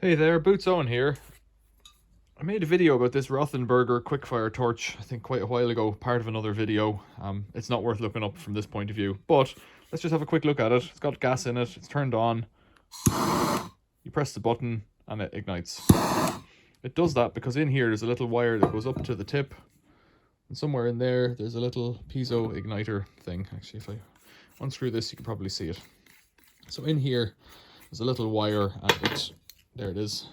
Hey there, Boots Owen here. I made a video about this Rothenberger quickfire torch, I think quite a while ago, part of another video. It's not worth looking up from this point of view, but let's just have a quick look at it. It's got gas in it, it's turned on. You press the button and it ignites. It does that because in here there's a little wire that goes up to the tip, and somewhere in there's a little piezo igniter thing. Actually, if I unscrew this, you can probably see it. So in here there's a little wire and there it is.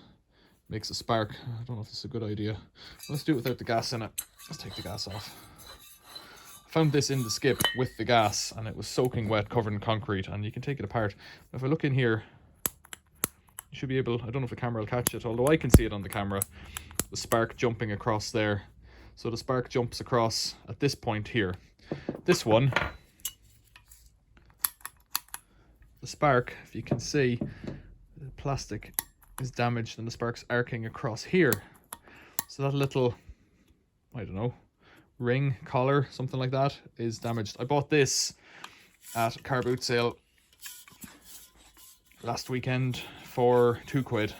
Makes a spark. I don't know if this is a good idea. Let's do it without the gas in it. Let's take the gas off. I found this in the skip with the gas and it was soaking wet, covered in concrete, and you can take it apart. If I look in here, you should be able, I don't know if the camera will catch it, although I can see it on the camera, the spark jumping across there. So the spark jumps across at this point here. This one, the spark, if you can see, the plastic is damaged and the spark's arcing across here. So that little, I don't know, ring, collar, something like that is damaged. I bought this at a car boot sale last weekend for £2.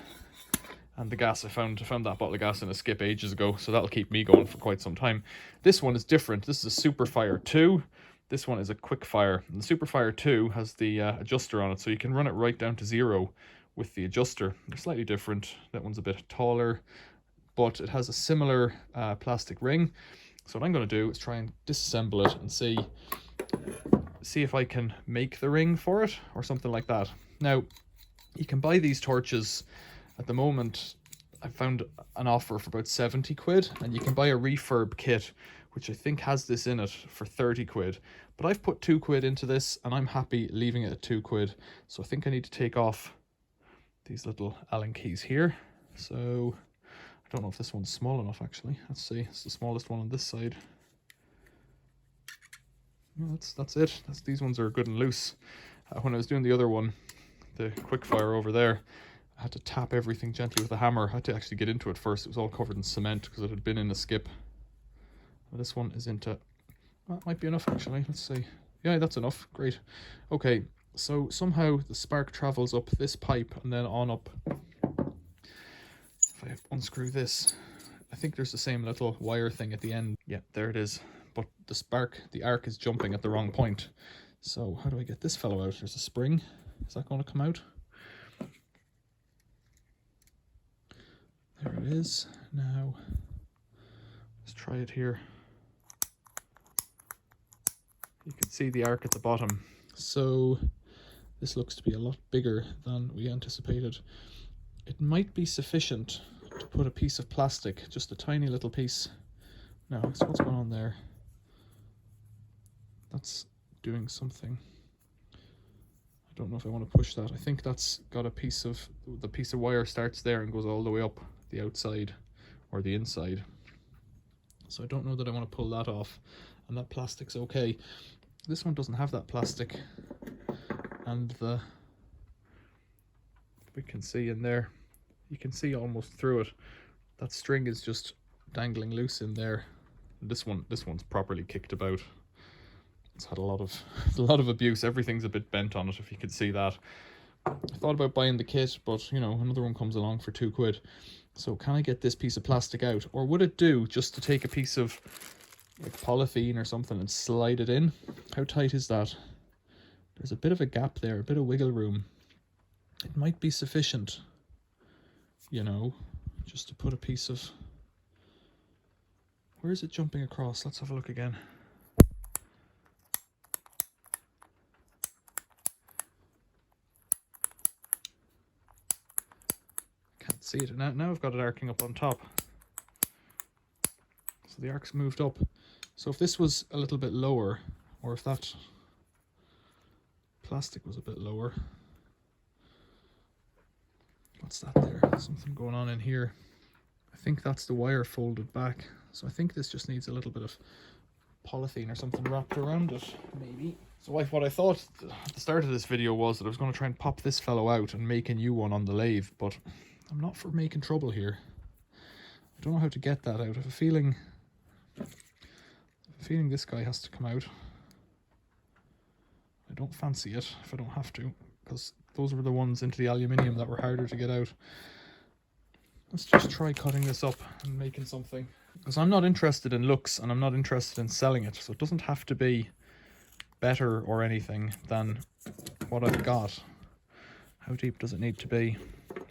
And the gas, I found that bottle of gas in a skip ages ago, so that'll keep me going for quite some time. This one is different. This is a Superfire 2. This one is a Quickfire. And the Superfire 2 has the adjuster on it, so you can run it right down to 0 with the adjuster. They're slightly different. That one's a bit taller, but it has a similar plastic ring. So what I'm going to do is try and disassemble it and see if I can make the ring for it or something like that. Now, you can buy these torches at the moment. I found an offer for about 70 quid, and you can buy a refurb kit which I think has this in it for 30 quid. But I've put 2 quid into this and I'm happy leaving it at 2 quid. So I think I need to take off these little Allen keys here. So I don't know if this one's small enough actually. Let's see, it's the smallest one on this side. Yeah, that's it. These ones are good and loose. When I was doing the other one, the Quickfire over there, I had to tap everything gently with a hammer. I had to actually get into it first. It was all covered in cement because it had been in a skip. But this one is into, that might be enough actually. Let's see. Yeah, that's enough. Great. Okay, so somehow the spark travels up this pipe and then on up. If I unscrew this, I think there's the same little wire thing at the end. Yeah, there it is. But the arc is jumping at the wrong point. So how do I get this fellow out? There's a spring. Is that going to come out? There it is. Now, let's try it here. You can see the arc at the bottom. So this looks to be a lot bigger than we anticipated. It might be sufficient to put a piece of plastic, just a tiny little piece. No, so what's going on there? That's doing something. I don't know if I want to push that. I think that's got the piece of wire starts there and goes all the way up the outside or the inside. So I don't know that I want to pull that off, and that plastic's okay. This one doesn't have that plastic, and we can see in there, you can see almost through it, that string is just dangling loose in there. This one's properly kicked about. It's had a lot of abuse. Everything's a bit bent on it, if you could see that. I thought about buying the kit, but you know, another one comes along for 2 quid. So can I get this piece of plastic out? Or would it do just to take a piece of like polythene or something and slide it in? How tight is that? There's a bit of a gap there, a bit of wiggle room. It might be sufficient, you know, just to put a piece of... Where is it jumping across? Let's have a look again. Can't see it. Now I've got it arcing up on top. So the arc's moved up. So if this was a little bit lower, or if that plastic was a bit lower... What's that there? There's something going on in here. I think that's the wire folded back. So I think this just needs a little bit of polythene or something wrapped around it, maybe. So what I thought at the start of this video was that I was going to try and pop this fellow out and make a new one on the lathe, but I'm not for making trouble here. I don't know how to get that out. I have a feeling this guy has to come out. I don't fancy it if I don't have to, because those were the ones into the aluminium that were harder to get out. Let's just try cutting this up and making something. Because I'm not interested in looks and I'm not interested in selling it. So it doesn't have to be better or anything than what I've got. How deep does it need to be?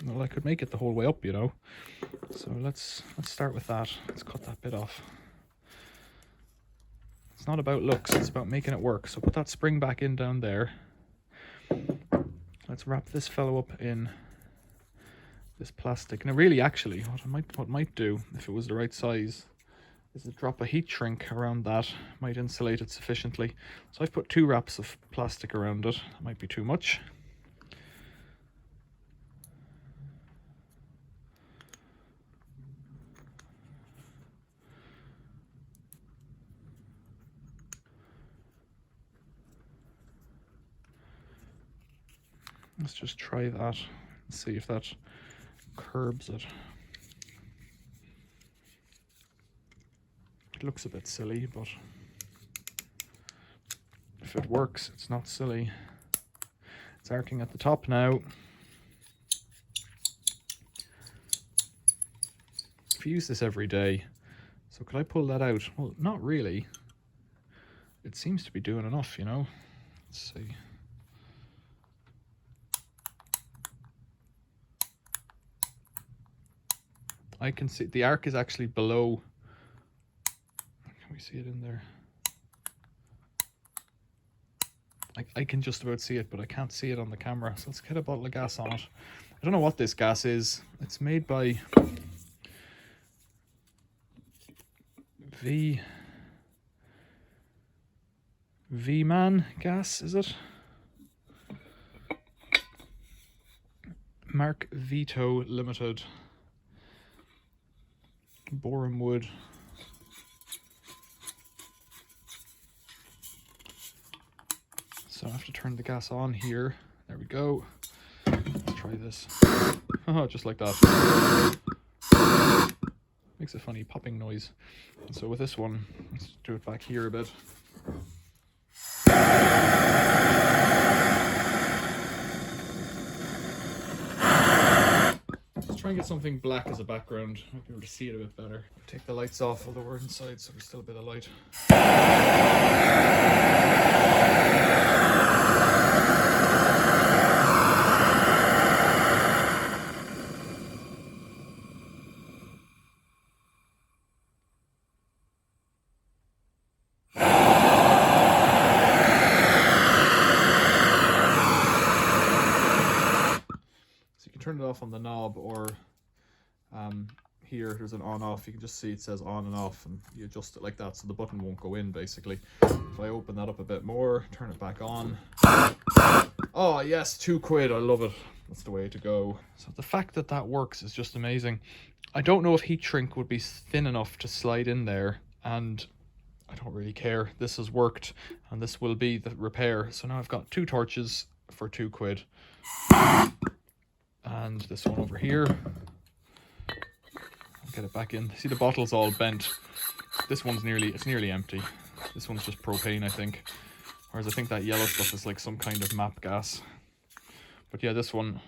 Well, I could make it the whole way up, you know. So let's start with that. Let's cut that bit off. It's not about looks, it's about making it work. So put that spring back in down there. Let's wrap this fellow up in this plastic. Now really, actually, what I might do, if it was the right size, is to drop a heat shrink around that. Might insulate it sufficiently. So I've put 2 wraps of plastic around it. That might be too much. Let's just try that and see if that curbs it. It looks a bit silly, but if it works, it's not silly. It's arcing at the top now. If you use this every day, so could I pull that out? Well, not really. It seems to be doing enough, you know. Let's see. I can see the arc is actually below. Can we see it in there? I can just about see it, but I can't see it on the camera. So let's get a bottle of gas on it. I don't know what this gas is. It's made by V-Man gas, is it? Mark Vito Limited. Boron wood. So I have to turn the gas on here. There we go. Let's try this. Oh, just like that. Makes a funny popping noise. And so with this one, let's do it back here a bit. Try and get something black as a background. Might be able to see it a bit better. Take the lights off, although we're inside, so there's still a bit of light. Turn it off on the knob, or here there's an on off. You can just see it says on and off, and you adjust it like that so the button won't go in basically. If I open that up a bit more, turn it back on. Oh yes, £2. I love it. That's the way to go. So the fact that that works is just amazing. I don't know if heat shrink would be thin enough to slide in there, and I don't really care. This has worked, and this will be the repair. So now I've got 2 torches for £2. And this one over here. I'll get it back in. See, the bottle's all bent. This one's nearly empty. This one's just propane, I think. Whereas I think that yellow stuff is like some kind of MAP gas. But yeah, this one,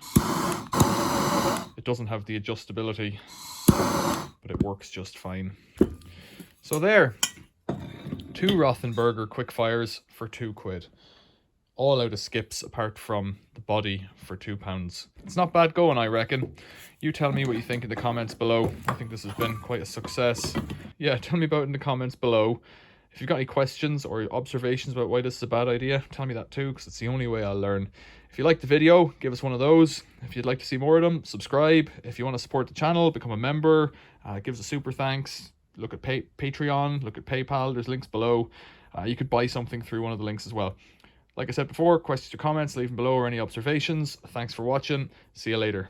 it doesn't have the adjustability, but it works just fine. So there, 2 Rothenberger quickfires for £2. All out of skips apart from the body for £2. It's not bad going, I reckon. You tell me what you think in the comments below. I think this has been quite a success. Yeah, tell me about it in the comments below. If you've got any questions or observations about why this is a bad idea, tell me that too, because it's the only way I'll learn. If you like the video, give us one of those. If you'd like to see more of them, subscribe. If you want to support the channel, become a member. Give us a super thanks. Look at Patreon, look at PayPal. There's links below. You could buy something through one of the links as well. Like I said before, questions or comments, leave them below, or any observations. Thanks for watching. See you later.